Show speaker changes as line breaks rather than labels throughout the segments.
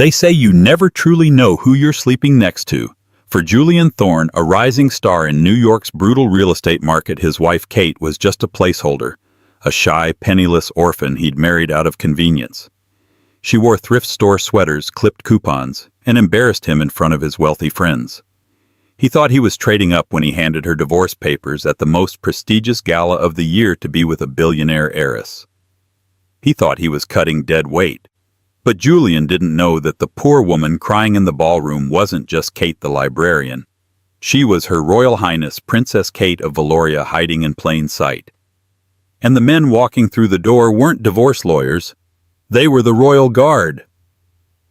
They say you never truly know who you're sleeping next to. For Julian Thorne, a rising star in New York's brutal real estate market, his wife Kate was just a placeholder, a shy, penniless orphan he'd married out of convenience. She wore thrift store sweaters, clipped coupons, and embarrassed him in front of his wealthy friends. He thought he was trading up when he handed her divorce papers at the most prestigious gala of the year to be with a billionaire heiress. He thought he was cutting dead weight. But Julian didn't know that the poor woman crying in the ballroom wasn't just Kate the librarian. She was Her Royal Highness Princess Kate of Valoria, hiding in plain sight. And the men walking through the door weren't divorce lawyers. They were the Royal Guard.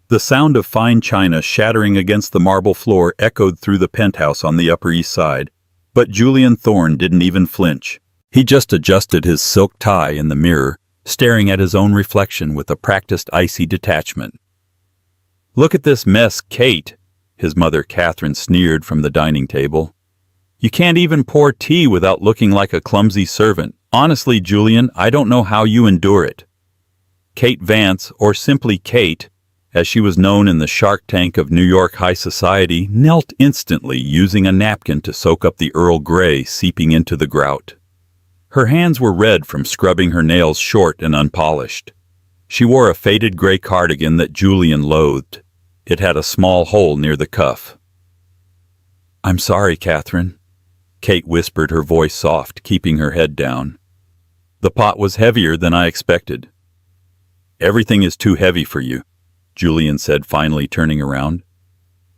The sound of fine china shattering against the marble floor echoed through the penthouse on the Upper East Side, but Julian Thorne didn't even flinch. He just adjusted his silk tie in the mirror, staring at his own reflection with a practiced icy detachment. "Look at this mess, Kate," his mother Catherine sneered from the dining table. "You can't even pour tea without looking like a clumsy servant. Honestly, Julian, I don't know how you endure it." Kate Vance, or simply Kate, as she was known in the Shark Tank of New York high society, knelt instantly, using a napkin to soak up the Earl Grey seeping into the grout. Her hands were red from scrubbing her nails short and unpolished. She wore a faded gray cardigan that Julian loathed. It had a small hole near the cuff. "I'm sorry, Catherine," Kate whispered, her voice soft, keeping her head down. "The pot was heavier than I expected." "Everything is too heavy for you," Julian said, finally turning around.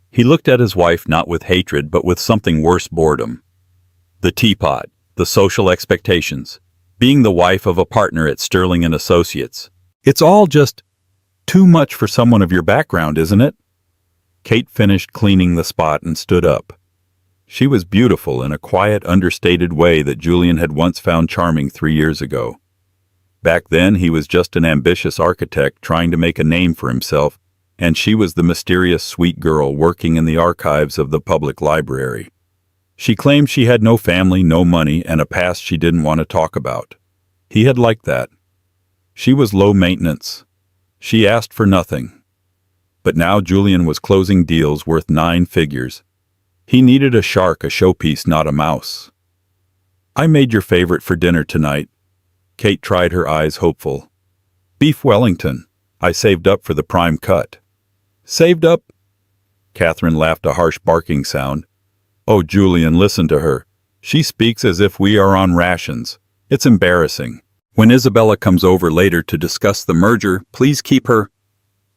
He looked at his wife not with hatred but with something worse, boredom. The teapot, the social expectations, being the wife of a partner at Sterling & Associates. It's all just too much for someone of your background, isn't it? Kate finished cleaning the spot and stood up. She was beautiful in a quiet, understated way that Julian had once found charming 3 years ago. Back then, he was just an ambitious architect trying to make a name for himself, and she was the mysterious, sweet girl working in the archives of the public library. She claimed she had no family, no money, and a past she didn't want to talk about. He had liked that. She was low maintenance. She asked for nothing. But now Julian was closing deals worth 9 figures. He needed a shark, a showpiece, not a mouse. "I made your favorite for dinner tonight." Kate tried her eyes, hopeful. "Beef Wellington. I saved up for the prime cut." "Saved up?" Catherine laughed, a harsh barking sound. "Oh, Julian, listen to her. She speaks as if we are on rations. It's embarrassing. When Isabella comes over later to discuss the merger, please keep her—"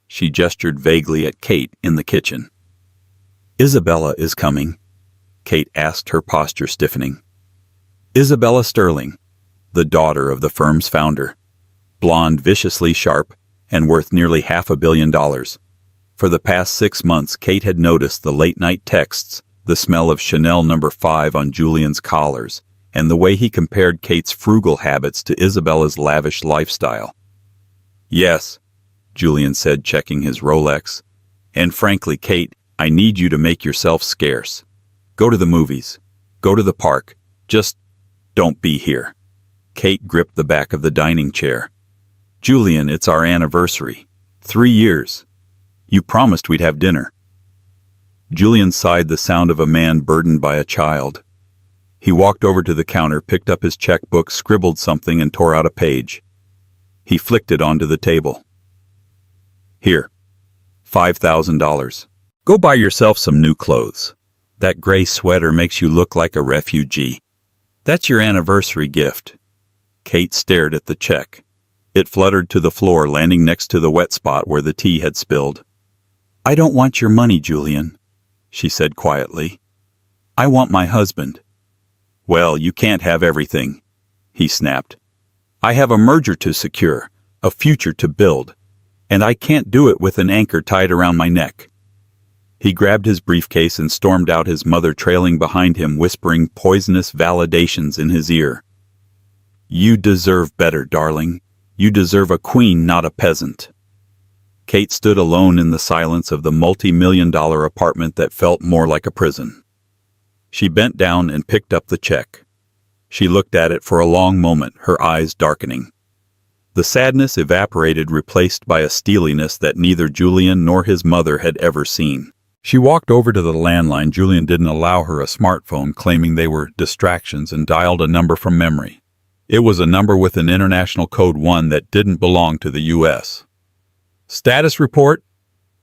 She gestured vaguely at Kate in the kitchen. "Isabella is coming?" Kate asked, her posture stiffening. Isabella Sterling, the daughter of the firm's founder. Blonde, viciously sharp, and worth nearly $500 million. For the past 6 months, Kate had noticed the late-night texts, the smell of Chanel No. 5 on Julian's collars, and the way he compared Kate's frugal habits to Isabella's lavish lifestyle. "Yes," Julian said, checking his Rolex. "And frankly, Kate, I need you to make yourself scarce. Go to the movies. Go to the park. Just don't be here." Kate gripped the back of the dining chair. "Julian, it's our anniversary. 3 years. You promised we'd have dinner." Julian sighed, the sound of a man burdened by a child. He walked over to the counter, picked up his checkbook, scribbled something, and tore out a page. He flicked it onto the table. "Here, $5,000. Go buy yourself some new clothes. That gray sweater makes you look like a refugee. That's your anniversary gift." Kate stared at the check. It fluttered to the floor, landing next to the wet spot where the tea had spilled. "I don't want your money, Julian," she said quietly. "I want my husband." "Well, you can't have everything," he snapped. "I have a merger to secure, a future to build, and I can't do it with an anchor tied around my neck." He grabbed his briefcase and stormed out, his mother trailing behind him, whispering poisonous validations in his ear. "You deserve better, darling. You deserve a queen, not a peasant." Kate stood alone in the silence of the multi-million-dollar apartment that felt more like a prison. She bent down and picked up the check. She looked at it for a long moment, her eyes darkening. The sadness evaporated, replaced by a steeliness that neither Julian nor his mother had ever seen. She walked over to the landline. Julian didn't allow her a smartphone, claiming they were distractions, and dialed a number from memory. It was a number with an international code 1 that didn't belong to the U.S. "Status report?"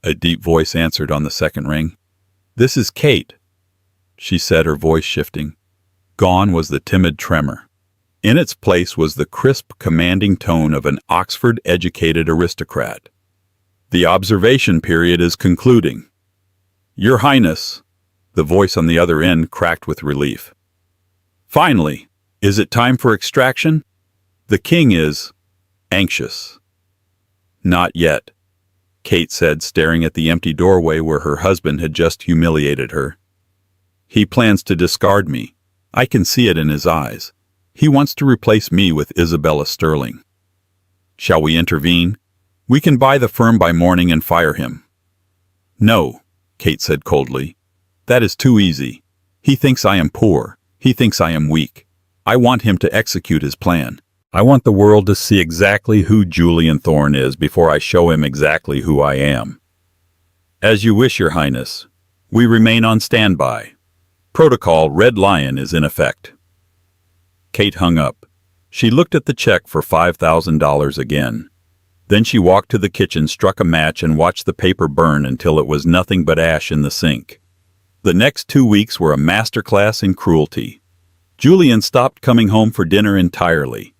a deep voice answered on the second ring. "This is Kate," she said, her voice shifting. Gone was the timid tremor. In its place was the crisp, commanding tone of an Oxford-educated aristocrat. "The observation period is concluding." "Your Highness," the voice on the other end cracked with relief. "Finally, is it time for extraction? The king is anxious." "Not yet," Kate said, staring at the empty doorway where her husband had just humiliated her. "He plans to discard me. I can see it in his eyes. He wants to replace me with Isabella Sterling. Shall we intervene? We can buy the firm by morning and fire him." "No," Kate said coldly. "That is too easy. He thinks I am poor. He thinks I am weak. I want him to execute his plan. I want the world to see exactly who Julian Thorne is before I show him exactly who I am." "As you wish, Your Highness. We remain on standby. Protocol Red Lion is in effect." Kate hung up. She looked at the check for $5,000 again. Then she walked to the kitchen, struck a match, and watched the paper burn until it was nothing but ash in the sink. The next 2 weeks were a masterclass in cruelty. Julian stopped coming home for dinner entirely.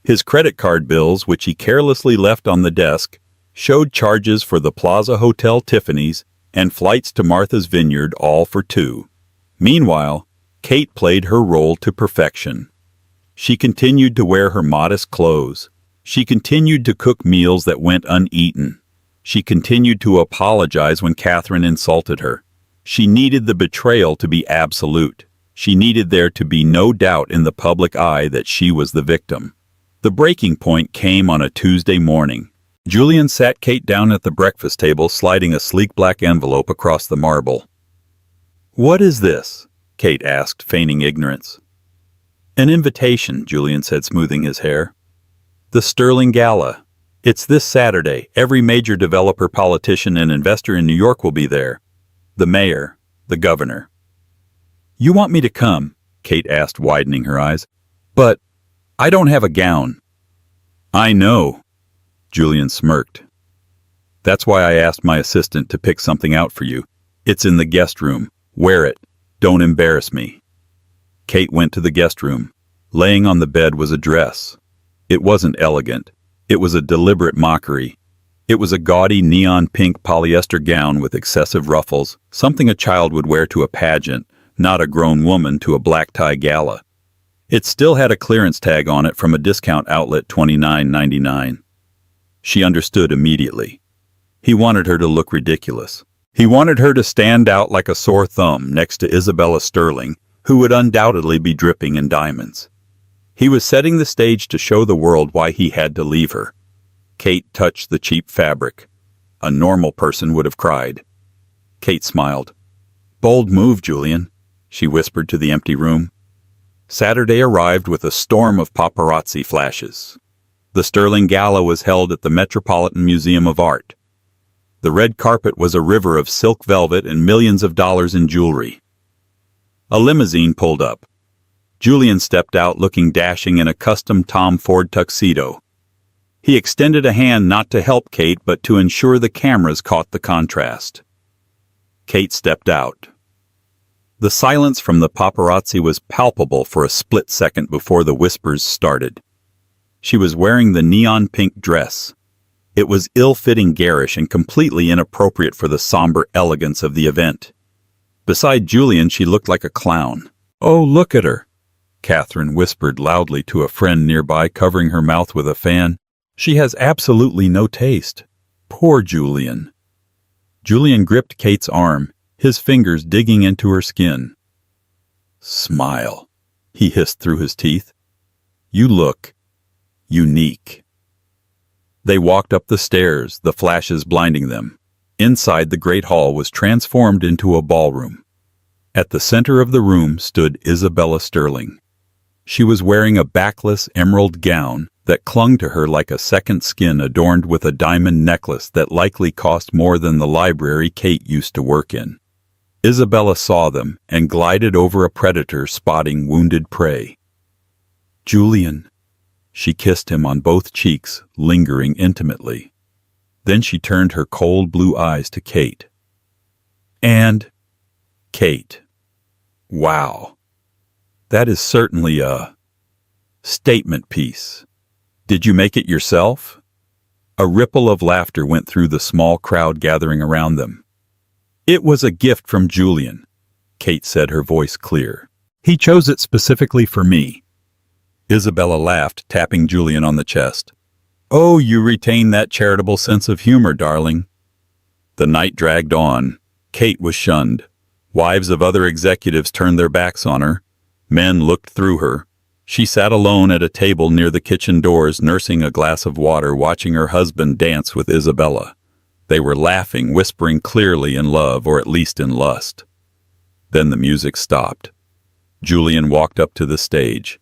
His credit card bills, which he carelessly left on the desk, showed charges for the Plaza Hotel Tiffany's and flights to Martha's Vineyard, all for two. Meanwhile, Kate played her role to perfection. She continued to wear her modest clothes. She continued to cook meals that went uneaten. She continued to apologize when Catherine insulted her. She needed the betrayal to be absolute. She needed there to be no doubt in the public eye that she was the victim. The breaking point came on a Tuesday morning. Julian sat Kate down at the breakfast table, sliding a sleek black envelope across the marble. "What is this?" Kate asked, feigning ignorance. "An invitation," Julian said, smoothing his hair. "The Sterling Gala. It's this Saturday. Every major developer, politician, and investor in New York will be there. The mayor, the governor." "You want me to come?" Kate asked, widening her eyes. "But I don't have a gown." "I know," Julian smirked. "That's why I asked my assistant to pick something out for you. It's in the guest room. Wear it. Don't embarrass me." Kate went to the guest room. Laying on the bed was a dress. It wasn't elegant. It was a deliberate mockery. It was a gaudy neon pink polyester gown with excessive ruffles, something a child would wear to a pageant, not a grown woman to a black tie gala. It still had a clearance tag on it from a discount outlet, $29.99. She understood immediately. He wanted her to look ridiculous. He wanted her to stand out like a sore thumb next to Isabella Sterling, who would undoubtedly be dripping in diamonds. He was setting the stage to show the world why he had to leave her. Kate touched the cheap fabric. A normal person would have cried. Kate smiled. "Bold move, Julian," she whispered to the empty room. Saturday arrived with a storm of paparazzi flashes. The Sterling Gala was held at the Metropolitan Museum of Art. The red carpet was a river of silk velvet and millions of dollars in jewelry. A limousine pulled up. Julian stepped out, looking dashing in a custom Tom Ford tuxedo. He extended a hand not to help Kate, but to ensure the cameras caught the contrast. Kate stepped out. The silence from the paparazzi was palpable for a split second before the whispers started. She was wearing the neon pink dress. It was ill-fitting, garish, and completely inappropriate for the somber elegance of the event. Beside Julian, she looked like a clown. "Oh, look at her," Catherine whispered loudly to a friend nearby, covering her mouth with a fan. "She has absolutely no taste. Poor Julian." Julian gripped Kate's arm, his fingers digging into her skin. "Smile," he hissed through his teeth. "You look unique." They walked up the stairs, the flashes blinding them. Inside, the great hall was transformed into a ballroom. At the center of the room stood Isabella Sterling. She was wearing a backless emerald gown, that clung to her like a second skin adorned with a diamond necklace that likely cost more than the library Kate used to work in. Isabella saw them and glided over a predator spotting wounded prey. "Julian." She kissed him on both cheeks, lingering intimately. Then she turned her cold blue eyes to Kate. "And Kate. Wow. That is certainly a statement piece. Did you make it yourself?" A ripple of laughter went through the small crowd gathering around them. "It was a gift from Julian," Kate said, her voice clear. "He chose it specifically for me." Isabella laughed, tapping Julian on the chest. "Oh, you retain that charitable sense of humor, darling." The night dragged on. Kate was shunned. Wives of other executives turned their backs on her. Men looked through her. She sat alone at a table near the kitchen doors, nursing a glass of water, watching her husband dance with Isabella. They were laughing, whispering clearly in love, or at least in lust. Then the music stopped. Julian walked up to the stage.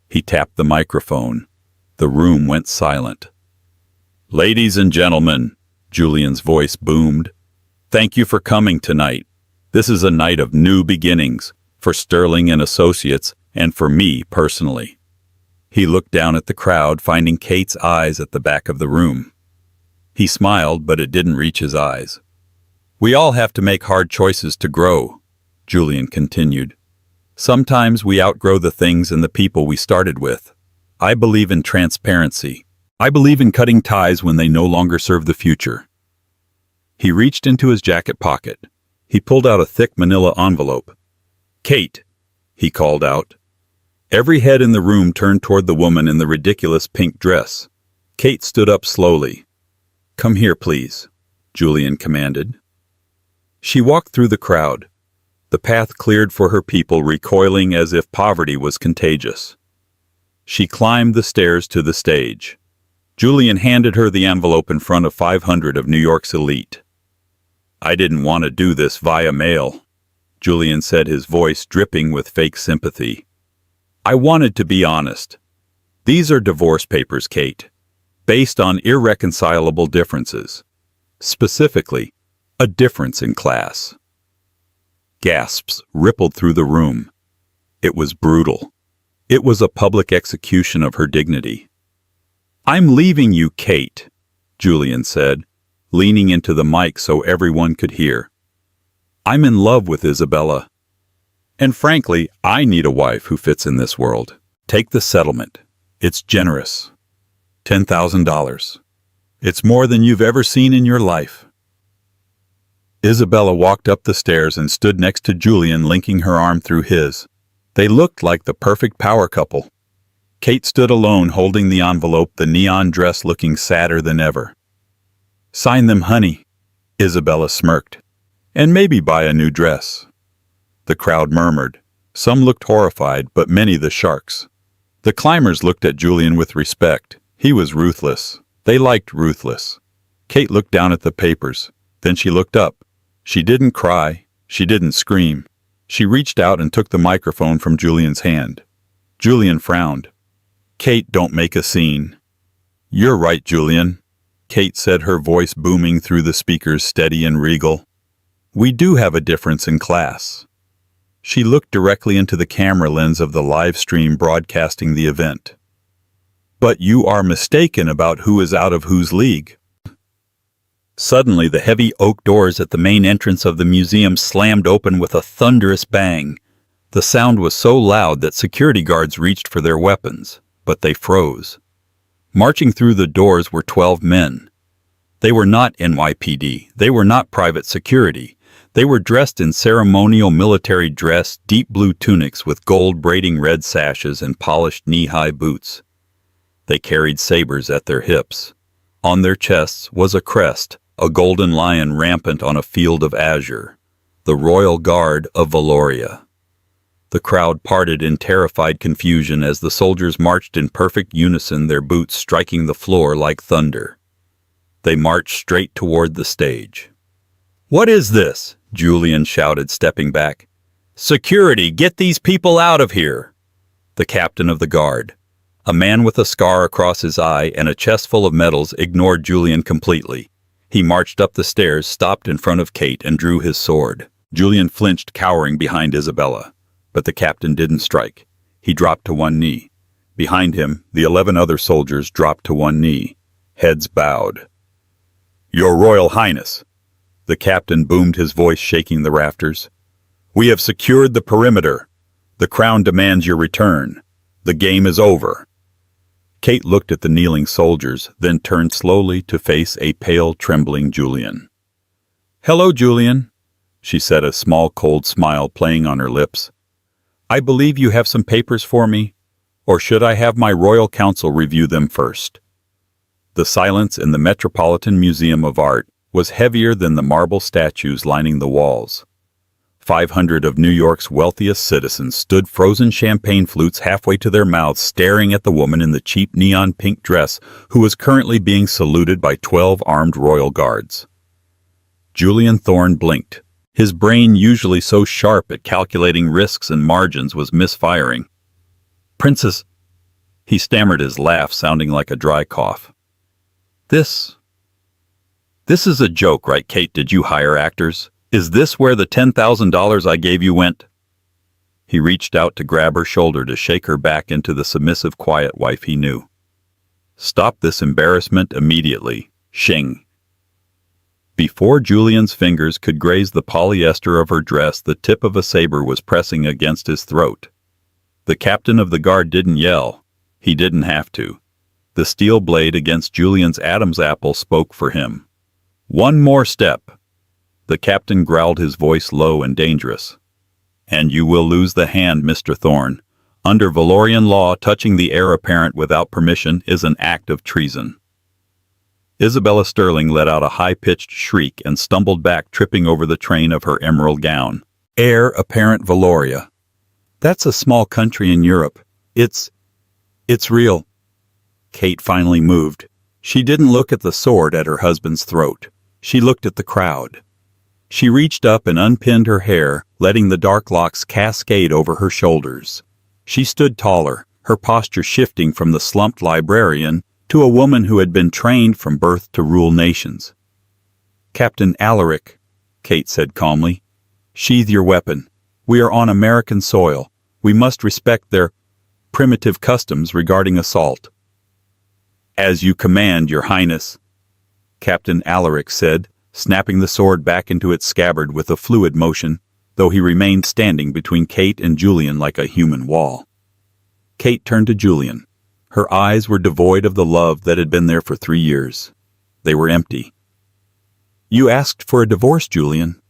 He tapped the microphone. The room went silent. "Ladies and gentlemen," Julian's voice boomed, "thank you for coming tonight. This is a night of new beginnings, for Sterling and Associates, and for me personally." He looked down at the crowd, finding Kate's eyes at the back of the room. He smiled, but it didn't reach his eyes. "We all have to make hard choices to grow," Julian continued. "Sometimes we outgrow the things and the people we started with. I believe in transparency. I believe in cutting ties when they no longer serve the future." He reached into his jacket pocket. He pulled out a thick manila envelope. "Kate," he called out. Every head in the room turned toward the woman in the ridiculous pink dress. Kate stood up slowly. "Come here, please," Julian commanded. She walked through the crowd. The path cleared for her people, recoiling as if poverty was contagious. She climbed the stairs to the stage. Julian handed her the envelope in front of 500 of New York's elite. "I didn't want to do this via mail," Julian said, his voice dripping with fake sympathy. "I wanted to be honest. These are divorce papers, Kate, based on irreconcilable differences. Specifically, a difference in class." Gasps rippled through the room. It was brutal. It was a public execution of her dignity. "I'm leaving you, Kate," Julian said, leaning into the mic so everyone could hear. "I'm in love with Isabella. And frankly, I need a wife who fits in this world. Take the settlement. It's generous. $10,000. It's more than you've ever seen in your life." Isabella walked up the stairs and stood next to Julian, linking her arm through his. They looked like the perfect power couple. Kate stood alone, holding the envelope, the neon dress looking sadder than ever. "Sign them, honey," Isabella smirked. "And maybe buy a new dress." The crowd murmured. Some looked horrified, but many the sharks. The climbers looked at Julian with respect. He was ruthless. They liked ruthless. Kate looked down at the papers. Then she looked up. She didn't cry. She didn't scream. She reached out and took the microphone from Julian's hand. Julian frowned. "Kate, don't make a scene." "You're right, Julian," Kate said, her voice booming through the speakers, steady and regal. "We do have a difference in class." She looked directly into the camera lens of the live stream broadcasting the event. "But you are mistaken about who is out of whose league." Suddenly, the heavy oak doors at the main entrance of the museum slammed open with a thunderous bang. The sound was so loud that security guards reached for their weapons, but they froze. Marching through the doors were 12 men. They were not NYPD. They were not private security. They were dressed in ceremonial military dress, deep blue tunics with gold braiding red sashes and polished knee-high boots. They carried sabers at their hips. On their chests was a crest, a golden lion rampant on a field of azure, the Royal Guard of Valoria. The crowd parted in terrified confusion as the soldiers marched in perfect unison, their boots striking the floor like thunder. They marched straight toward the stage. "What is this?" Julian shouted, stepping back. "Security, get these people out of here!" The captain of the guard. A man with a scar across his eye and a chest full of medals ignored Julian completely. He marched up the stairs, stopped in front of Kate, and drew his sword. Julian flinched, cowering behind Isabella. But the captain didn't strike. He dropped to one knee. Behind him, the 11 other soldiers dropped to one knee. Heads bowed. "Your Royal Highness," the captain boomed, his voice shaking the rafters. "We have secured the perimeter. The crown demands your return. The game is over." Kate looked at the kneeling soldiers, then turned slowly to face a pale, trembling Julian. "Hello, Julian," she said, a small, cold smile playing on her lips. "I believe you have some papers for me, or should I have my royal council review them first?" The silence in the Metropolitan Museum of Art was heavier than the marble statues lining the walls. 500 of New York's wealthiest citizens stood, frozen champagne flutes halfway to their mouths, staring at the woman in the cheap neon pink dress who was currently being saluted by 12 armed royal guards. Julian Thorne blinked. His brain, usually so sharp at calculating risks and margins, was misfiring. "Princess," he stammered, his laugh sounding like a dry cough. This is a joke, right, Kate? Did you hire actors? Is this where the $10,000 I gave you went?" He reached out to grab her shoulder to shake her back into the submissive, quiet wife he knew. "Stop this embarrassment immediately. Shing." Before Julian's fingers could graze the polyester of her dress, the tip of a saber was pressing against his throat. The captain of the guard didn't yell. He didn't have to. The steel blade against Julian's Adam's apple spoke for him. "One more step." The captain growled, his voice low and dangerous. "And you will lose the hand, Mr. Thorne. Under Valorian law, touching the heir apparent without permission is an act of treason." Isabella Sterling let out a high-pitched shriek and stumbled back, tripping over the train of her emerald gown. Heir apparent Valoria. That's a small country in Europe. It's real. Kate finally moved. She didn't look at the sword at her husband's throat. She looked at the crowd. She reached up and unpinned her hair, letting the dark locks cascade over her shoulders. She stood taller, her posture shifting from the slumped librarian to a woman who had been trained from birth to rule nations. "Captain Alaric," Kate said calmly, "sheathe your weapon. We are on American soil. We must respect their primitive customs regarding assault." "As you command, Your Highness," Captain Alaric said, snapping the sword back into its scabbard with a fluid motion, though he remained standing between Kate and Julian like a human wall. Kate turned to Julian. Her eyes were devoid of the love that had been there for 3 years. They were empty. "You asked for a divorce, Julian,"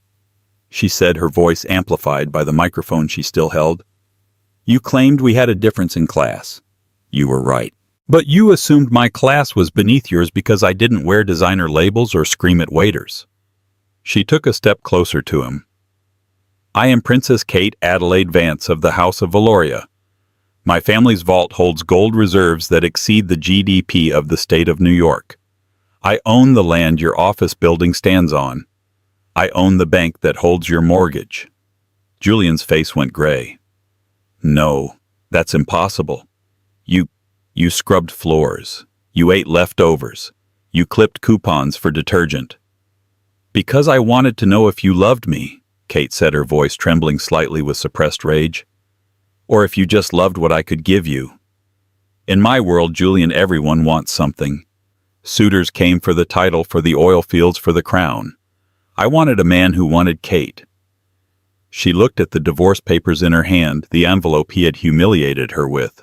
she said, her voice amplified by the microphone she still held. "You claimed we had a difference in class. You were right. But you assumed my class was beneath yours because I didn't wear designer labels or scream at waiters." She took a step closer to him. "I am Princess Kate Adelaide Vance of the House of Valoria. My family's vault holds gold reserves that exceed the GDP of the state of New York. I own the land your office building stands on. I own the bank that holds your mortgage." Julian's face went gray. "No, that's impossible. You scrubbed floors. You ate leftovers. You clipped coupons for detergent." "Because I wanted to know if you loved me," Kate said, her voice trembling slightly with suppressed rage. "Or if you just loved what I could give you. In my world, Julian, everyone wants something. Suitors came for the title, for the oil fields, for the crown. I wanted a man who wanted Kate." She looked at the divorce papers in her hand, the envelope he had humiliated her with.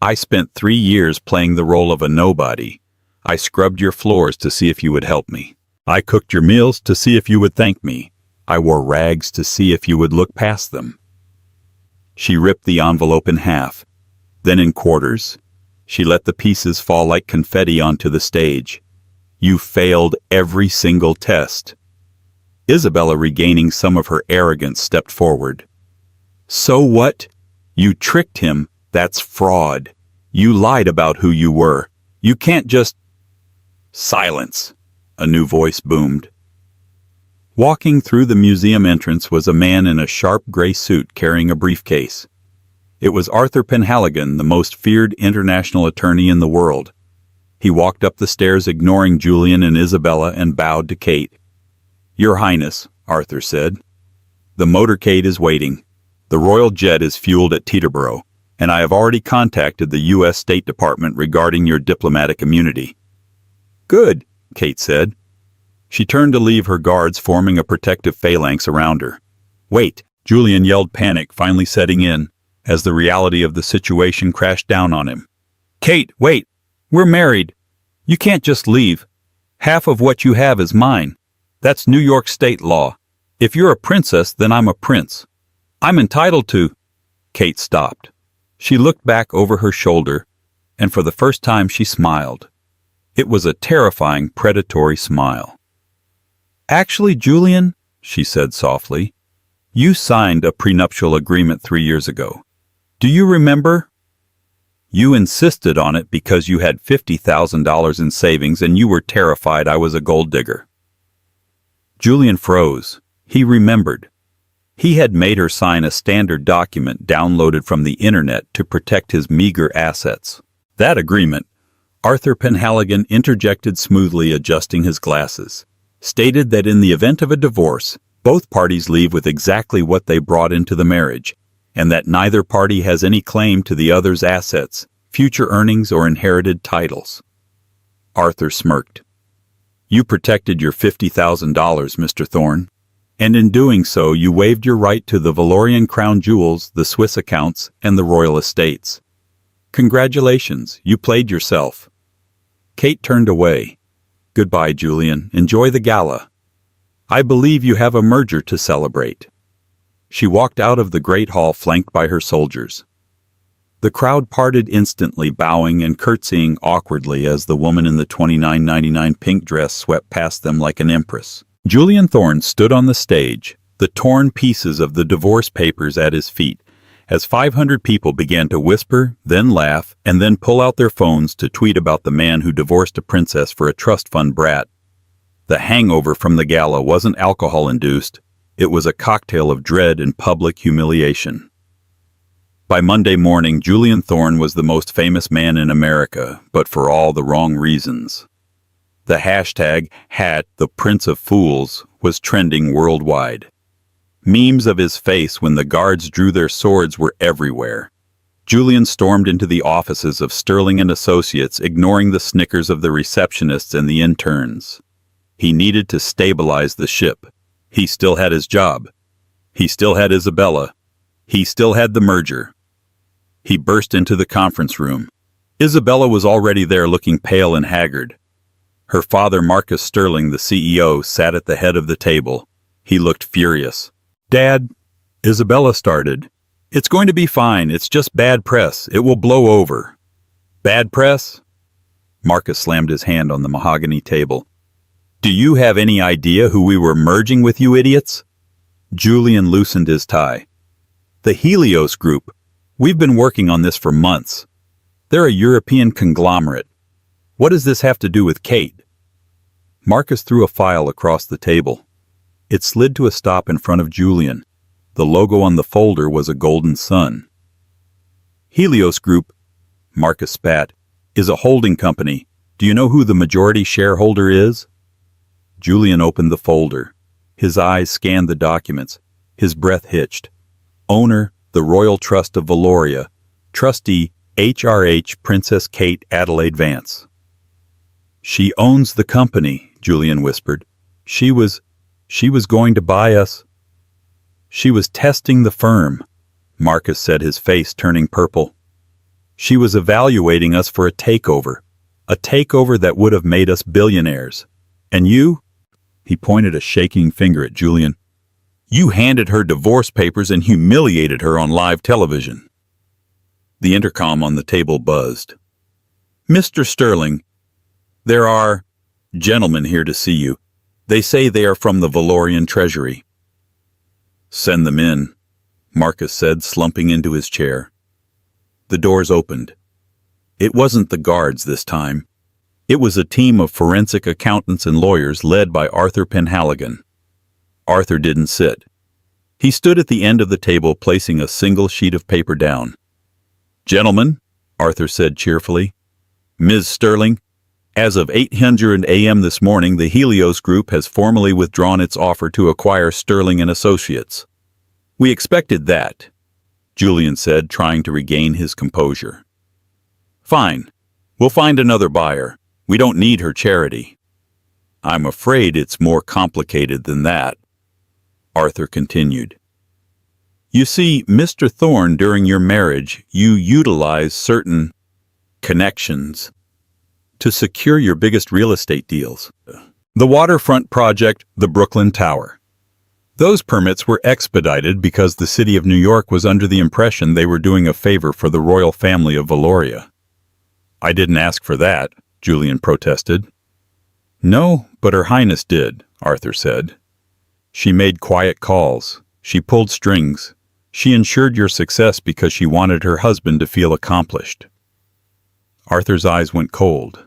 "I spent 3 years playing the role of a nobody. I scrubbed your floors to see if you would help me. I cooked your meals to see if you would thank me. I wore rags to see if you would look past them." She ripped the envelope in half, then in quarters. She let the pieces fall like confetti onto the stage. "You failed every single test." Isabella, regaining some of her arrogance, stepped forward. "So what? You tricked him. That's fraud. You lied about who you were. You can't just—" "Silence," a new voice boomed. Walking through the museum entrance was a man in a sharp gray suit carrying a briefcase. It was Arthur Penhaligon, the most feared international attorney in the world. He walked up the stairs ignoring Julian and Isabella and bowed to Kate. "Your Highness," Arthur said, "the motorcade is waiting. The royal jet is fueled at Teterboro, and I have already contacted the U.S. State Department regarding your diplomatic immunity." "Good," Kate said. She turned to leave, her guards forming a protective phalanx around her. "Wait," Julian yelled, panic finally setting in, as the reality of the situation crashed down on him. "Kate, wait! We're married. You can't just leave. Half of what you have is mine. That's New York state law. If you're a princess, then I'm a prince. I'm entitled to—" Kate stopped. She looked back over her shoulder, and for the first time she smiled. It was a terrifying, predatory smile. "Actually, Julian," she said softly, "you signed a prenuptial agreement 3 years ago. Do you remember? You insisted on it because you had $50,000 in savings and you were terrified I was a gold digger." Julian froze. He remembered. He had made her sign a standard document downloaded from the internet to protect his meager assets. That agreement, Arthur Penhaligon interjected smoothly, adjusting his glasses, stated that in the event of a divorce, both parties leave with exactly what they brought into the marriage, and that neither party has any claim to the other's assets, future earnings, or inherited titles. Arthur smirked. "You protected your $50,000, Mr. Thorne, and in doing so you waived your right to the Valorian crown jewels, the Swiss accounts, and the royal estates. Congratulations, you played yourself." Kate turned away. "Goodbye, Julian. Enjoy the gala. I believe you have a merger to celebrate." She walked out of the great hall flanked by her soldiers. The crowd parted instantly, bowing and curtsying awkwardly as the woman in the $29.99 pink dress swept past them like an empress. Julian Thorne stood on the stage, the torn pieces of the divorce papers at his feet, as 500 people began to whisper, then laugh, and then pull out their phones to tweet about the man who divorced a princess for a trust fund brat. The hangover from the gala wasn't alcohol-induced. It was a cocktail of dread and public humiliation. By Monday morning, Julian Thorne was the most famous man in America, but for all the wrong reasons. The hashtag #the Prince of Fools was trending worldwide. Memes of his face when the guards drew their swords were everywhere. Julian stormed into the offices of Sterling and Associates, ignoring the snickers of the receptionists and the interns. He needed to stabilize the ship. He still had his job. He still had Isabella. He still had the merger. He burst into the conference room. Isabella was already there, looking pale and haggard. Her father, Marcus Sterling, the CEO, sat at the head of the table. He looked furious. "Dad," Isabella started, "it's going to be fine. It's just bad press. It will blow over." "Bad press?" Marcus slammed his hand on the mahogany table. "Do you have any idea who we were merging with, you idiots?" Julian loosened his tie. "The Helios Group. We've been working on this for months. They're a European conglomerate. What does this have to do with Kate?" Marcus threw a file across the table. It slid to a stop in front of Julian. The logo on the folder was a golden sun. "Helios Group," Marcus spat, "is a holding company. Do you know who the majority shareholder is?" Julian opened the folder. His eyes scanned the documents. His breath hitched. Owner, the Royal Trust of Valoria. Trustee, HRH Princess Kate Adelaide Vance. "She owns the company," Julian whispered. She was going to buy us." "She was testing the firm," Marcus said, his face turning purple. "She was evaluating us for a takeover that would have made us billionaires. And you?" He pointed a shaking finger at Julian. "You handed her divorce papers and humiliated her on live television." The intercom on the table buzzed. "Mr. Sterling, there are gentlemen here to see you. They say they are from the Valorian Treasury." "Send them in," Marcus said, slumping into his chair. The doors opened. It wasn't the guards this time. It was a team of forensic accountants and lawyers led by Arthur Penhaligon. Arthur didn't sit. He stood at the end of the table, placing a single sheet of paper down. Gentlemen, Arthur said cheerfully. Ms. Sterling, as of 800 a.m. this morning, the Helios Group has formally withdrawn its offer to acquire Sterling and Associates. We expected that, Julian said, trying to regain his composure. Fine. We'll find another buyer. We don't need her charity. I'm afraid it's more complicated than that, Arthur continued. You see, Mr. Thorne, during your marriage, you utilized certain connections to secure your biggest real estate deals. The waterfront project, the Brooklyn Tower. Those permits were expedited because the city of New York was under the impression they were doing a favor for the royal family of Valoria. I didn't ask for that, Julian protested. No, but Her Highness did, Arthur said. She made quiet calls. She pulled strings. She ensured your success because she wanted her husband to feel accomplished. Arthur's eyes went cold.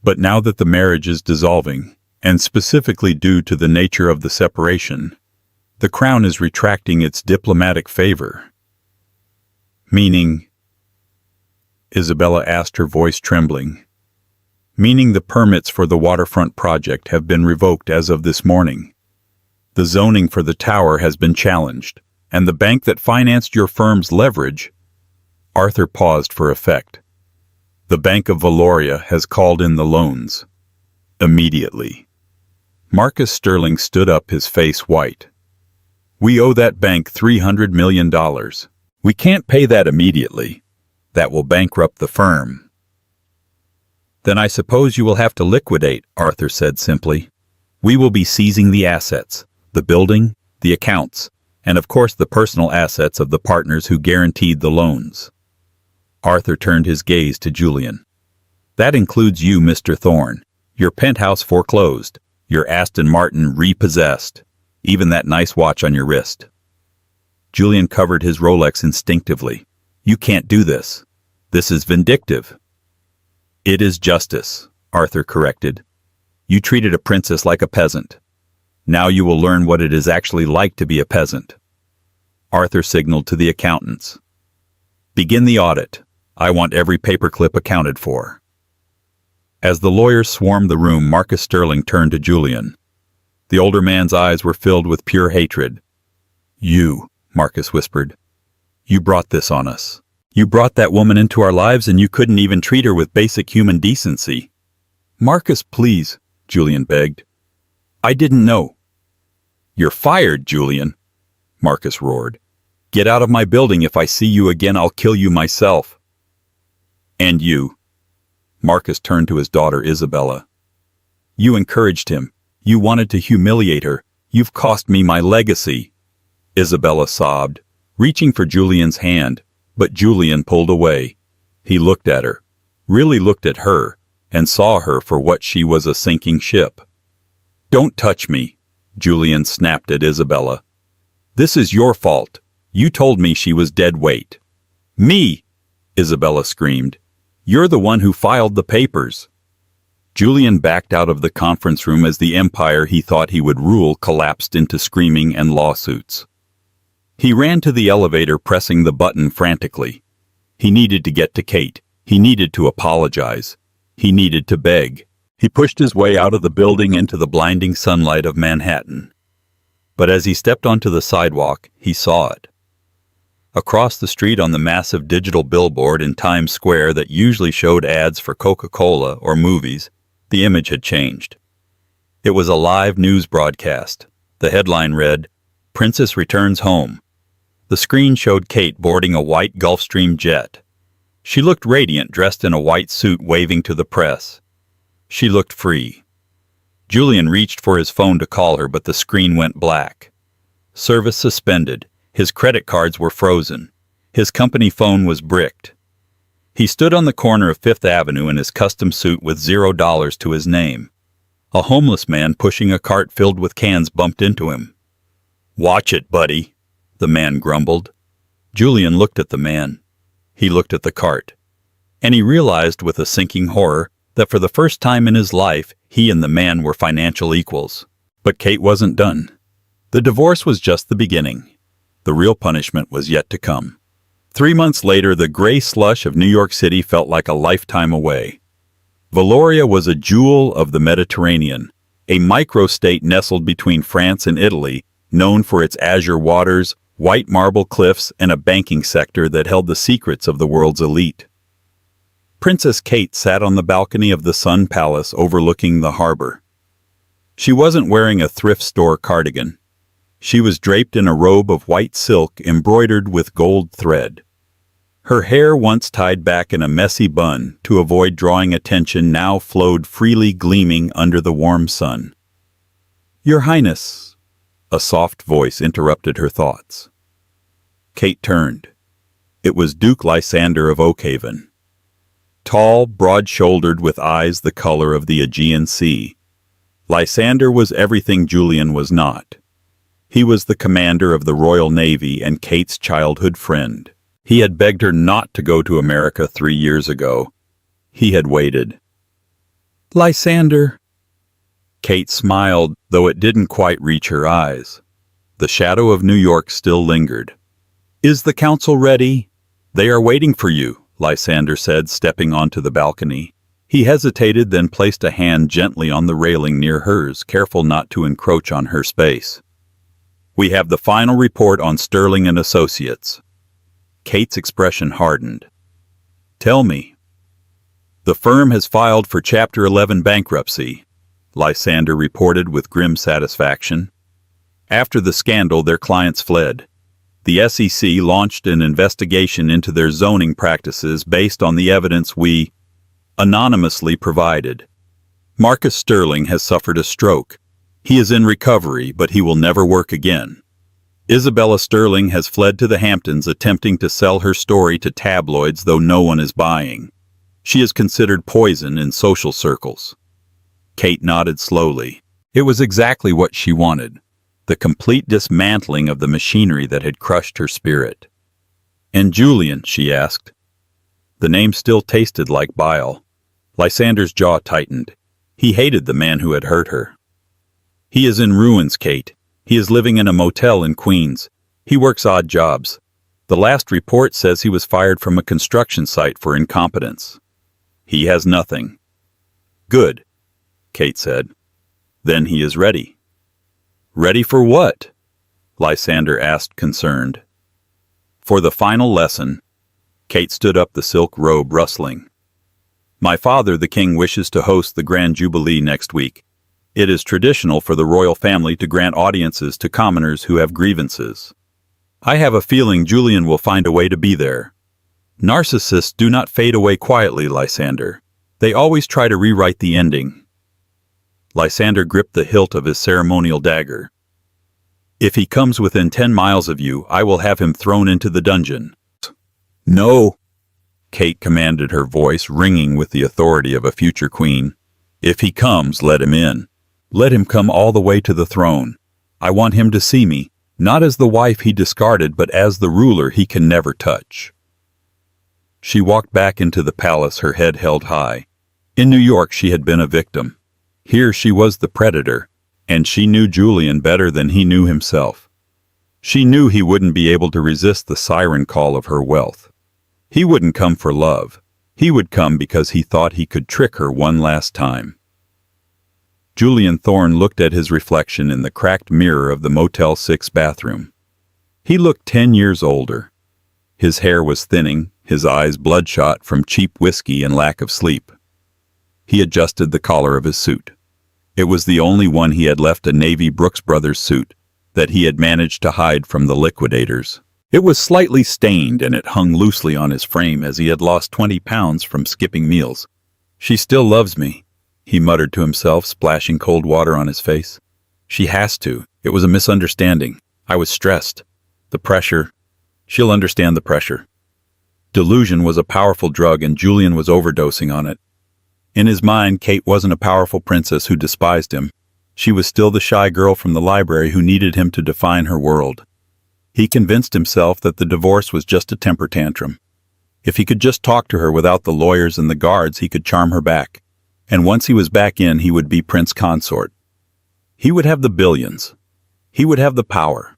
But now that the marriage is dissolving, and specifically due to the nature of the separation, the Crown is retracting its diplomatic favor. Meaning, Isabella asked, her voice trembling. Meaning the permits for the waterfront project have been revoked as of this morning. The zoning for the tower has been challenged, and the bank that financed your firm's leverage. Arthur paused for effect. The Bank of Valoria has called in the loans. Immediately. Marcus Sterling stood up, his face white. We owe that bank $300 million. We can't pay that immediately. That will bankrupt the firm. Then I suppose you will have to liquidate, Arthur said simply. We will be seizing the assets, the building, the accounts, and of course the personal assets of the partners who guaranteed the loans. Arthur turned his gaze to Julian. That includes you, Mr. Thorne. Your penthouse foreclosed, your Aston Martin repossessed, even that nice watch on your wrist. Julian covered his Rolex instinctively. You can't do this. This is vindictive. It is justice, Arthur corrected. You treated a princess like a peasant. Now you will learn what it is actually like to be a peasant. Arthur signaled to the accountants. Begin the audit. I want every paperclip accounted for. As the lawyers swarmed the room, Marcus Sterling turned to Julian. The older man's eyes were filled with pure hatred. You, Marcus whispered. You brought this on us. You brought that woman into our lives and you couldn't even treat her with basic human decency. Marcus, please, Julian begged. I didn't know. You're fired, Julian, Marcus roared. Get out of my building. If I see you again, I'll kill you myself. And you. Marcus turned to his daughter Isabella. You encouraged him. You wanted to humiliate her. You've cost me my legacy. Isabella sobbed, reaching for Julian's hand, but Julian pulled away. He looked at her, really looked at her, and saw her for what she was, a sinking ship. Don't touch me, Julian snapped at Isabella. This is your fault. You told me she was dead weight. Me, Isabella screamed. You're the one who filed the papers. Julian backed out of the conference room as the empire he thought he would rule collapsed into screaming and lawsuits. He ran to the elevator, pressing the button frantically. He needed to get to Kate. He needed to apologize. He needed to beg. He pushed his way out of the building into the blinding sunlight of Manhattan. But as he stepped onto the sidewalk, he saw it. Across the street, on the massive digital billboard in Times Square that usually showed ads for Coca-Cola or movies, the image had changed. It was a live news broadcast. The headline read, Princess Returns Home. The screen showed Kate boarding a white Gulfstream jet. She looked radiant, dressed in a white suit, waving to the press. She looked free. Julian reached for his phone to call her, but the screen went black. Service suspended. His credit cards were frozen. His company phone was bricked. He stood on the corner of Fifth Avenue in his custom suit with $0 to his name. A homeless man pushing a cart filled with cans bumped into him. Watch it, buddy, the man grumbled. Julian looked at the man. He looked at the cart. And he realized with a sinking horror that for the first time in his life, he and the man were financial equals. But Kate wasn't done. The divorce was just the beginning. The real punishment was yet to come. 3 months later, the gray slush of New York City felt like a lifetime away. Valoria was a jewel of the Mediterranean, a microstate nestled between France and Italy, known for its azure waters, white marble cliffs, and a banking sector that held the secrets of the world's elite. Princess Kate sat on the balcony of the Sun Palace overlooking the harbor. She wasn't wearing a thrift store cardigan. She was draped in a robe of white silk embroidered with gold thread. Her hair, once tied back in a messy bun to avoid drawing attention, now flowed freely, gleaming under the warm sun. "Your Highness," a soft voice interrupted her thoughts. Kate turned. It was Duke Lysander of Oakhaven. Tall, broad-shouldered, with eyes the color of the Aegean Sea, Lysander was everything Julian was not. He was the commander of the Royal Navy and Kate's childhood friend. He had begged her not to go to America 3 years ago. He had waited. "Lysander." Kate smiled, though it didn't quite reach her eyes. The shadow of New York still lingered. "Is the council ready?" "They are waiting for you," Lysander said, stepping onto the balcony. He hesitated, then placed a hand gently on the railing near hers, careful not to encroach on her space. "We have the final report on Sterling and Associates." Kate's expression hardened. "Tell me." "The firm has filed for Chapter 11 bankruptcy," Lysander reported with grim satisfaction. "After the scandal, their clients fled. The SEC launched an investigation into their zoning practices based on the evidence we anonymously provided. Marcus Sterling has suffered a stroke. He is in recovery, but he will never work again. Isabella Sterling has fled to the Hamptons, attempting to sell her story to tabloids, though no one is buying. She is considered poison in social circles." Kate nodded slowly. It was exactly what she wanted. The complete dismantling of the machinery that had crushed her spirit. "And Julian?" she asked. The name still tasted like bile. Lysander's jaw tightened. He hated the man who had hurt her. "He is in ruins, Kate. He is living in a motel in Queens. He works odd jobs. The last report says he was fired from a construction site for incompetence. He has nothing." "Good," Kate said. "Then he is ready." "Ready for what?" Lysander asked, concerned. "For the final lesson." Kate stood up, the silk robe rustling. "My father, the king, wishes to host the Grand Jubilee next week. It is traditional for the royal family to grant audiences to commoners who have grievances. I have a feeling Julian will find a way to be there. Narcissists do not fade away quietly, Lysander. They always try to rewrite the ending." Lysander gripped the hilt of his ceremonial dagger. "If he comes within 10 miles of you, I will have him thrown into the dungeon." "No," Kate commanded, her voice ringing with the authority of a future queen. "If he comes, let him in. Let him come all the way to the throne. I want him to see me, not as the wife he discarded, but as the ruler he can never touch." She walked back into the palace, her head held high. In New York she had been a victim. Here she was the predator, and she knew Julian better than he knew himself. She knew he wouldn't be able to resist the siren call of her wealth. He wouldn't come for love. He would come because he thought he could trick her one last time. Julian Thorne looked at his reflection in the cracked mirror of the Motel 6 bathroom. He looked 10 years older. His hair was thinning, his eyes bloodshot from cheap whiskey and lack of sleep. He adjusted the collar of his suit. It was the only one he had left, a navy Brooks Brothers suit that he had managed to hide from the liquidators. It was slightly stained, and it hung loosely on his frame as he had lost 20 pounds from skipping meals. "She still loves me," he muttered to himself, splashing cold water on his face. "She has to. It was a misunderstanding. I was stressed. The pressure. She'll understand the pressure." Delusion was a powerful drug, and Julian was overdosing on it. In his mind, Kate wasn't a powerful princess who despised him. She was still the shy girl from the library who needed him to define her world. He convinced himself that the divorce was just a temper tantrum. If he could just talk to her without the lawyers and the guards, he could charm her back. And once he was back in, he would be prince consort. He would have the billions. He would have the power.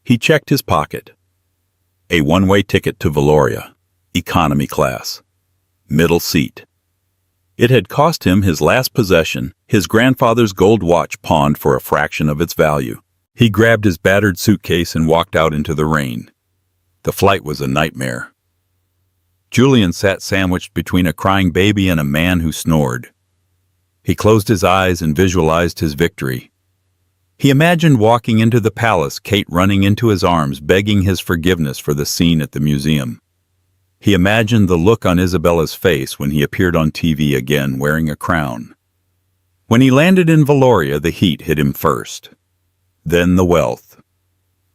He checked his pocket. A one-way ticket to Valoria, economy class, middle seat. It had cost him his last possession, his grandfather's gold watch pawned for a fraction of its value. He grabbed his battered suitcase and walked out into the rain. The flight was a nightmare. Julian sat sandwiched between a crying baby and a man who snored. He closed his eyes and visualized his victory. He imagined walking into the palace, Kate running into his arms, begging his forgiveness for the scene at the museum. He imagined the look on Isabella's face when he appeared on TV again wearing a crown. When he landed in Valoria, the heat hit him first. Then the wealth.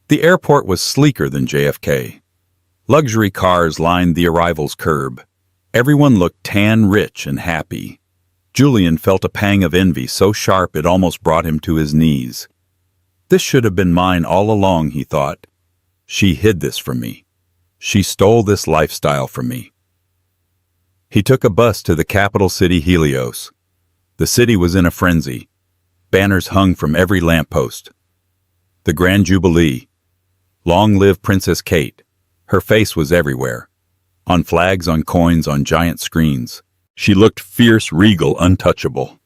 The airport was sleeker than JFK. Luxury cars lined the arrivals curb. Everyone looked tan, rich, and happy. Julian felt a pang of envy so sharp it almost brought him to his knees. This should have been mine all along, he thought. She hid this from me. She stole this lifestyle from me. He took a bus to the capital city, Helios. The city was in a frenzy. Banners hung from every lamppost. The Grand Jubilee. Long live Princess Kate. Her face was everywhere. On flags, on coins, on giant screens. She looked fierce, regal, untouchable.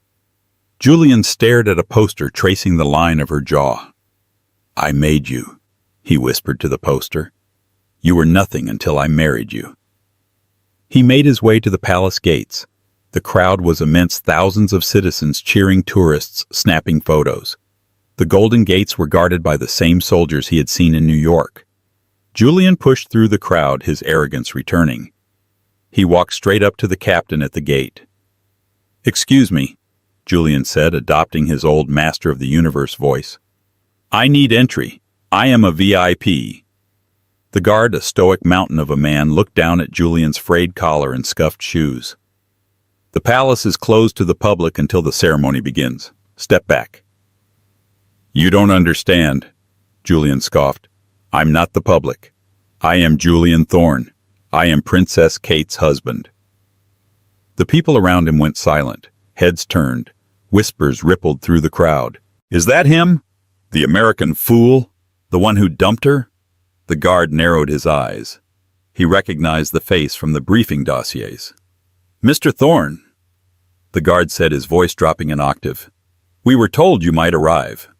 Julian stared at a poster tracing the line of her jaw. "I made you," he whispered to the poster. "You were nothing until I married you." He made his way to the palace gates. The crowd was immense, thousands of citizens cheering, tourists snapping photos. The golden gates were guarded by the same soldiers he had seen in New York. Julian pushed through the crowd, his arrogance returning. He walked straight up to the captain at the gate. "Excuse me," Julian said, adopting his old Master of the Universe voice. "I need entry. I am a VIP." The guard, a stoic mountain of a man, looked down at Julian's frayed collar and scuffed shoes. "The palace is closed to the public until the ceremony begins. Step back." "You don't understand," Julian scoffed. "I'm not the public. I am Julian Thorne. I am Princess Kate's husband." The people around him went silent, heads turned. Whispers rippled through the crowd. "Is that him? The American fool? The one who dumped her?" The guard narrowed his eyes. He recognized the face from the briefing dossiers. "Mr. Thorne," the guard said, his voice dropping an octave. "We were told you might arrive."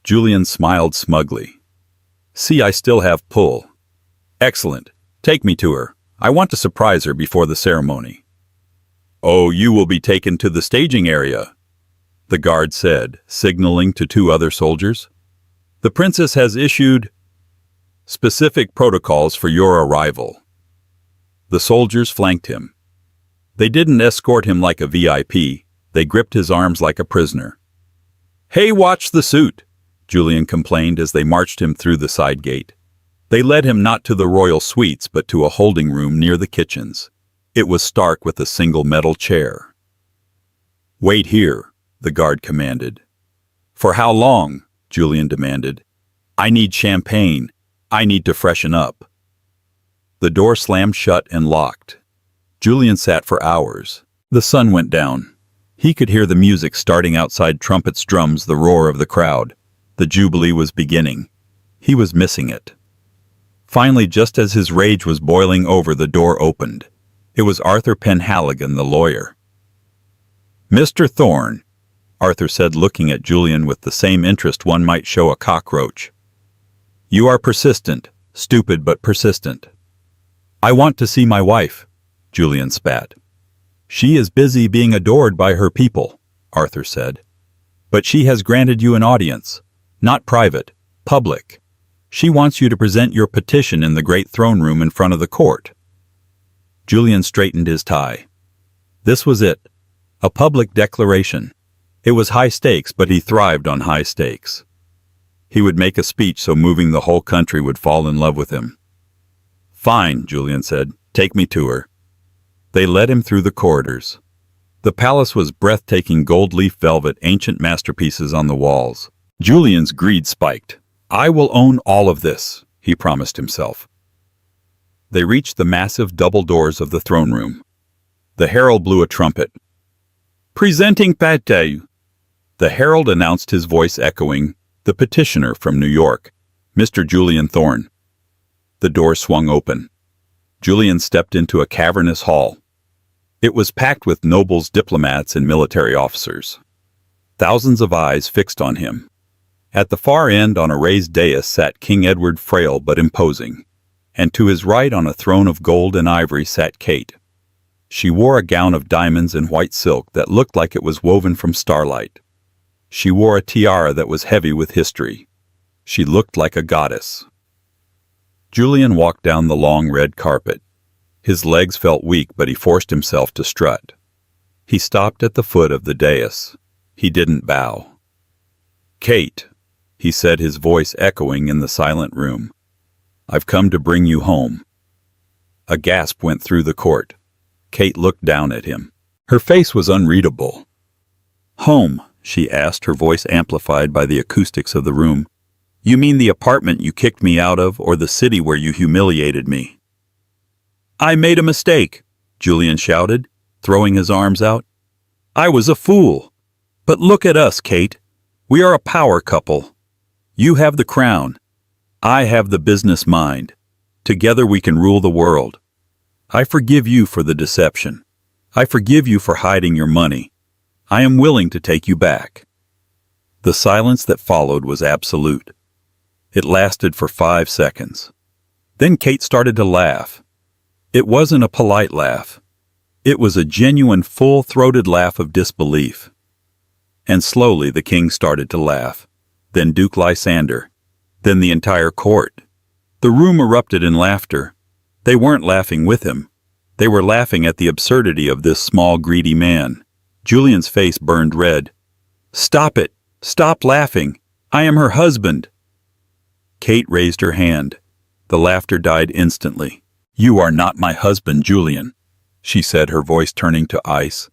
Julian smiled smugly. "See, I still have pull." "Excellent. Take me to her. I want to surprise her before the ceremony." "Oh, you will be taken to the staging area," the guard said, signaling to two other soldiers. "The princess has issued specific protocols for your arrival." The soldiers flanked him. They didn't escort him like a VIP. They gripped his arms like a prisoner. "Hey, watch the suit," Julian complained as they marched him through the side gate. They led him not to the royal suites, but to a holding room near the kitchens. It was stark with a single metal chair. "Wait here," the guard commanded. "For how long?" Julian demanded. "I need champagne. I need to freshen up." The door slammed shut and locked. Julian sat for hours. The sun went down. He could hear the music starting outside, trumpets, drums, the roar of the crowd. The jubilee was beginning. He was missing it. Finally, just as his rage was boiling over, the door opened. It was Arthur Penhaligon, the lawyer. "Mr. Thorne," Arthur said, looking at Julian with the same interest one might show a cockroach. "You are persistent, stupid but persistent." "I want to see my wife," Julian spat. "She is busy being adored by her people," Arthur said. "But she has granted you an audience, not private, public. She wants you to present your petition in the great throne room in front of the court." Julian straightened his tie. This was it, a public declaration. It was high stakes, but he thrived on high stakes. He would make a speech so moving the whole country would fall in love with him. "Fine," Julian said. "Take me to her." They led him through the corridors. The palace was breathtaking, gold leaf velvet, ancient masterpieces on the walls. Julian's greed spiked. "I will own all of this," he promised himself. They reached the massive double doors of the throne room. The herald blew a trumpet. "Presenting Pate," the herald announced, his voice echoing, the petitioner from New York, Mr. Julian Thorne. The door swung open. Julian stepped into a cavernous hall. It was packed with nobles, diplomats, and military officers. Thousands of eyes fixed on him. At the far end on a raised dais sat King Edward, frail but imposing, and to his right on a throne of gold and ivory sat Kate. She wore a gown of diamonds and white silk that looked like it was woven from starlight. She wore a tiara that was heavy with history. She looked like a goddess. Julian walked down the long red carpet. His legs felt weak, but he forced himself to strut. He stopped at the foot of the dais. He didn't bow. "Kate," he said, his voice echoing in the silent room. "I've come to bring you home." A gasp went through the court. Kate looked down at him. Her face was unreadable. "Home?" she asked, her voice amplified by the acoustics of the room. "You mean the apartment you kicked me out of, or the city where you humiliated me?" "I made a mistake," Julian shouted, throwing his arms out. "I was a fool. But look at us, Kate. We are a power couple. You have the crown. I have the business mind. Together we can rule the world. I forgive you for the deception. I forgive you for hiding your money. I am willing to take you back." The silence that followed was absolute. It lasted for 5 seconds. Then Kate started to laugh. It wasn't a polite laugh. It was a genuine, full-throated laugh of disbelief. And slowly the king started to laugh, then Duke Lysander, then the entire court. The room erupted in laughter. They weren't laughing with him. They were laughing at the absurdity of this small, greedy man. Julian's face burned red. "Stop it! Stop laughing! I am her husband!" Kate raised her hand. The laughter died instantly. "You are not my husband, Julian," she said, her voice turning to ice.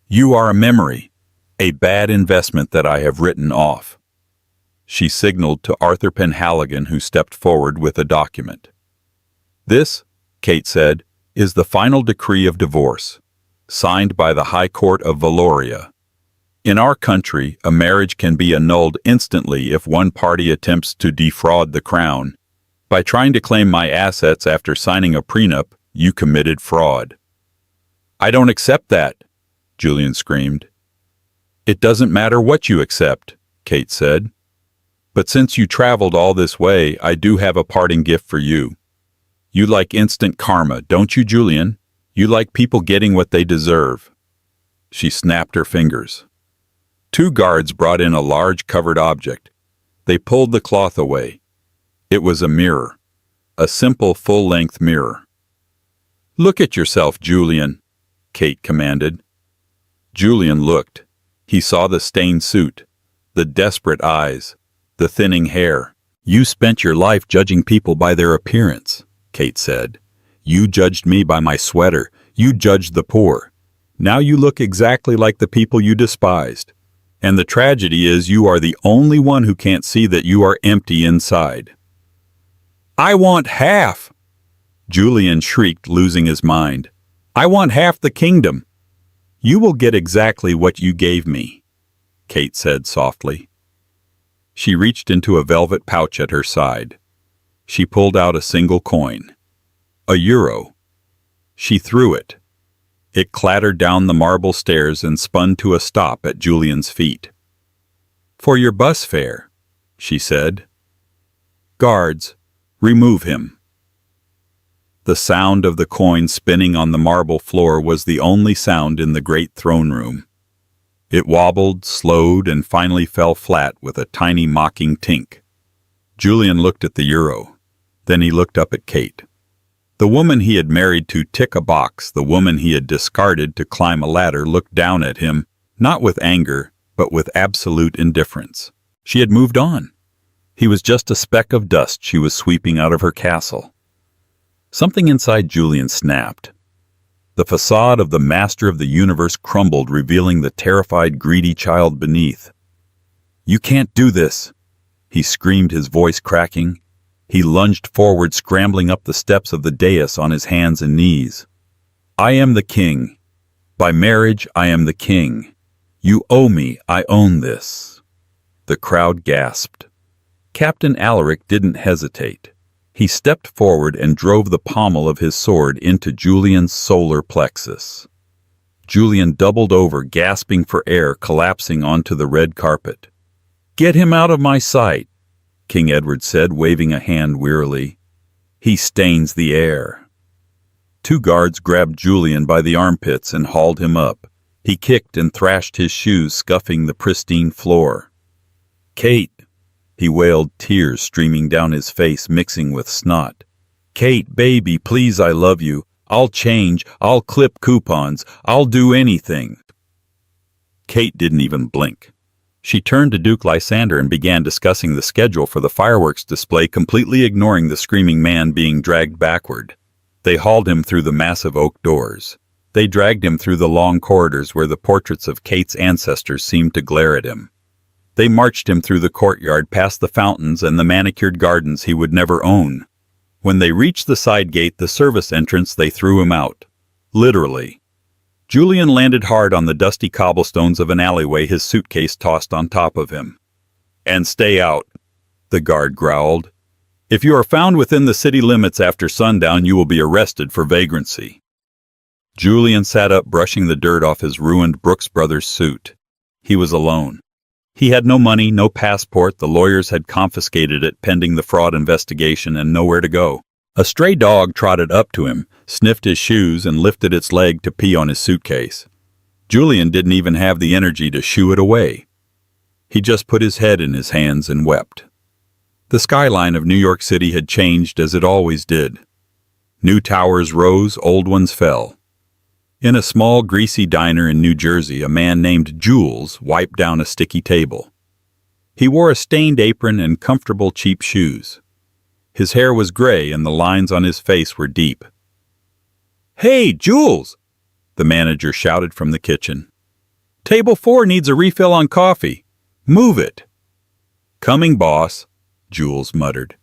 "You are a memory, a bad investment that I have written off." She signaled to Arthur Penhaligon, who stepped forward with a document. "This," Kate said, "is the final decree of divorce, signed by the High Court of Valoria. In our country, a marriage can be annulled instantly if one party attempts to defraud the crown. By trying to claim my assets after signing a prenup, you committed fraud." "I don't accept that," Julian screamed. "It doesn't matter what you accept," Kate said. "But since you traveled all this way, I do have a parting gift for you. You like instant karma, don't you, Julian? You like people getting what they deserve." She snapped her fingers. 2 guards brought in a large covered object. They pulled the cloth away. It was a mirror, a simple full-length mirror. "Look at yourself, Julian," Kate commanded. Julian looked. He saw the stained suit, the desperate eyes, the thinning hair. "You spent your life judging people by their appearance," Kate said. "You judged me by my sweater. You judged the poor. Now you look exactly like the people you despised. And the tragedy is you are the only one who can't see that you are empty inside." "I want half!" Julian shrieked, losing his mind. "I want half the kingdom." "You will get exactly what you gave me," Kate said softly. She reached into a velvet pouch at her side. She pulled out a single coin. €1. She threw it. It clattered down the marble stairs and spun to a stop at Julian's feet. "For your bus fare," she said. "Guards, remove him." The sound of the coin spinning on the marble floor was the only sound in the great throne room. It wobbled, slowed, and finally fell flat with a tiny mocking tink. Julian looked at the euro. Then he looked up at Kate. The woman he had married to tick a box, the woman he had discarded to climb a ladder, looked down at him, not with anger, but with absolute indifference. She had moved on. He was just a speck of dust she was sweeping out of her castle. Something inside Julian snapped. The facade of the master of the universe crumbled, revealing the terrified, greedy child beneath. "You can't do this," he screamed, his voice cracking. He lunged forward, scrambling up the steps of the dais on his hands and knees. "I am the king. By marriage, I am the king. You owe me. I own this." The crowd gasped. Captain Alaric didn't hesitate. He stepped forward and drove the pommel of his sword into Julian's solar plexus. Julian doubled over, gasping for air, collapsing onto the red carpet. "Get him out of my sight," King Edward said, waving a hand wearily. "He stains the air." 2 guards grabbed Julian by the armpits and hauled him up. He kicked and thrashed his shoes, scuffing the pristine floor. "Kate," he wailed, tears streaming down his face, mixing with snot. "Kate, baby, please, I love you. I'll change, I'll clip coupons, I'll do anything." Kate didn't even blink. She turned to Duke Lysander and began discussing the schedule for the fireworks display, completely ignoring the screaming man being dragged backward. They hauled him through the massive oak doors. They dragged him through the long corridors where the portraits of Kate's ancestors seemed to glare at him. They marched him through the courtyard, past the fountains and the manicured gardens he would never own. When they reached the side gate, the service entrance, they threw him out. Literally. Julian landed hard on the dusty cobblestones of an alleyway, his suitcase tossed on top of him. "And stay out," the guard growled. "If you are found within the city limits after sundown, you will be arrested for vagrancy." Julian sat up, brushing the dirt off his ruined Brooks Brothers suit. He was alone. He had no money, no passport. The lawyers had confiscated it pending the fraud investigation, and nowhere to go. A stray dog trotted up to him, sniffed his shoes, and lifted its leg to pee on his suitcase. Julian didn't even have the energy to shoo it away. He just put his head in his hands and wept. The skyline of New York City had changed as it always did. New towers rose, old ones fell. In a small, greasy diner in New Jersey, a man named Jules wiped down a sticky table. He wore a stained apron and comfortable, cheap shoes. His hair was gray and the lines on his face were deep. "Hey, Jules!" the manager shouted from the kitchen. "Table 4 needs a refill on coffee. Move it." "Coming, boss," Jules muttered.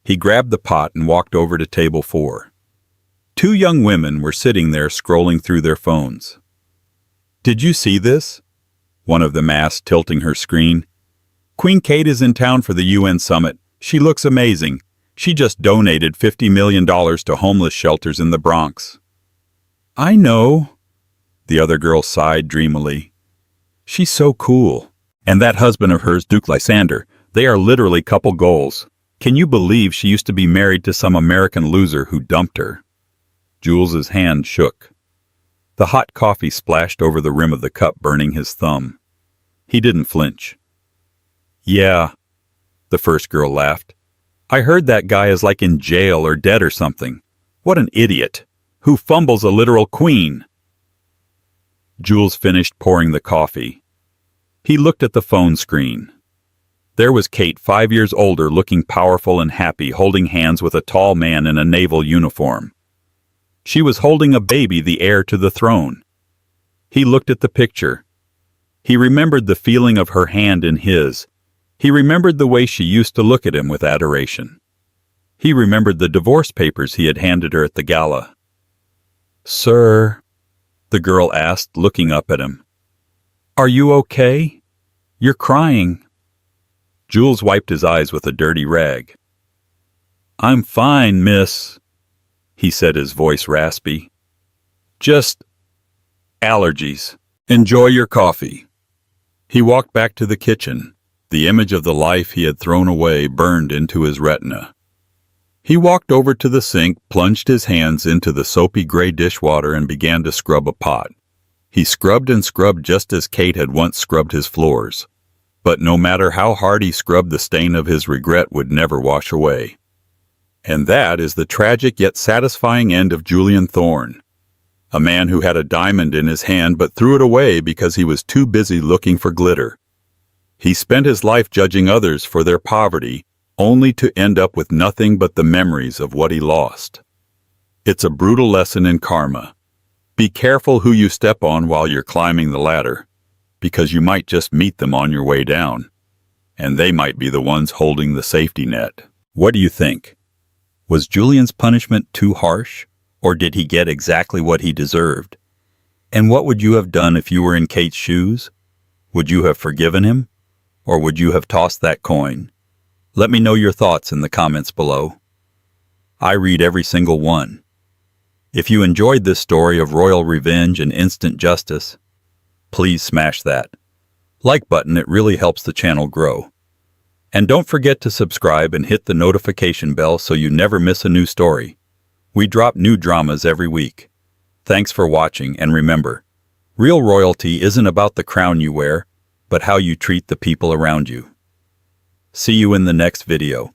He grabbed the pot and walked over to table 4. 2 young women were sitting there scrolling through their phones. "Did you see this?" one of them asked, tilting her screen. "Queen Kate is in town for the UN summit. She looks amazing. She just donated $50 million to homeless shelters in the Bronx." "I know," the other girl sighed dreamily. "She's so cool. And that husband of hers, Duke Lysander, they are literally couple goals. Can you believe she used to be married to some American loser who dumped her?" Jules's hand shook. The hot coffee splashed over the rim of the cup, burning his thumb. He didn't flinch. "Yeah," the first girl laughed. "I heard that guy is like in jail or dead or something. What an idiot! Who fumbles a literal queen?" Jules finished pouring the coffee. He looked at the phone screen. There was Kate, 5 years older, looking powerful and happy, holding hands with a tall man in a naval uniform. She was holding a baby, the heir to the throne. He looked at the picture. He remembered the feeling of her hand in his. He remembered the way she used to look at him with adoration. He remembered the divorce papers he had handed her at the gala. "Sir," the girl asked, looking up at him. "Are you okay? You're crying." Jules wiped his eyes with a dirty rag. "I'm fine, miss," he said, his voice raspy. "Just allergies. Enjoy your coffee." He walked back to the kitchen. The image of the life he had thrown away burned into his retina. He walked over to the sink, plunged his hands into the soapy gray dishwater, and began to scrub a pot. He scrubbed and scrubbed just as Kate had once scrubbed his floors. But no matter how hard he scrubbed, the stain of his regret would never wash away. And that is the tragic yet satisfying end of Julian Thorne, a man who had a diamond in his hand but threw it away because he was too busy looking for glitter. He spent his life judging others for their poverty, only to end up with nothing but the memories of what he lost. It's a brutal lesson in karma. Be careful who you step on while you're climbing the ladder, because you might just meet them on your way down, and they might be the ones holding the safety net. What do you think? Was Julian's punishment too harsh, or did he get exactly what he deserved? And what would you have done if you were in Kate's shoes? Would you have forgiven him, or would you have tossed that coin? Let me know your thoughts in the comments below. I read every single one. If you enjoyed this story of royal revenge and instant justice, please smash that like button. It really helps the channel grow. And don't forget to subscribe and hit the notification bell so you never miss a new story. We drop new dramas every week. Thanks for watching, and remember, real royalty isn't about the crown you wear, but how you treat the people around you. See you in the next video.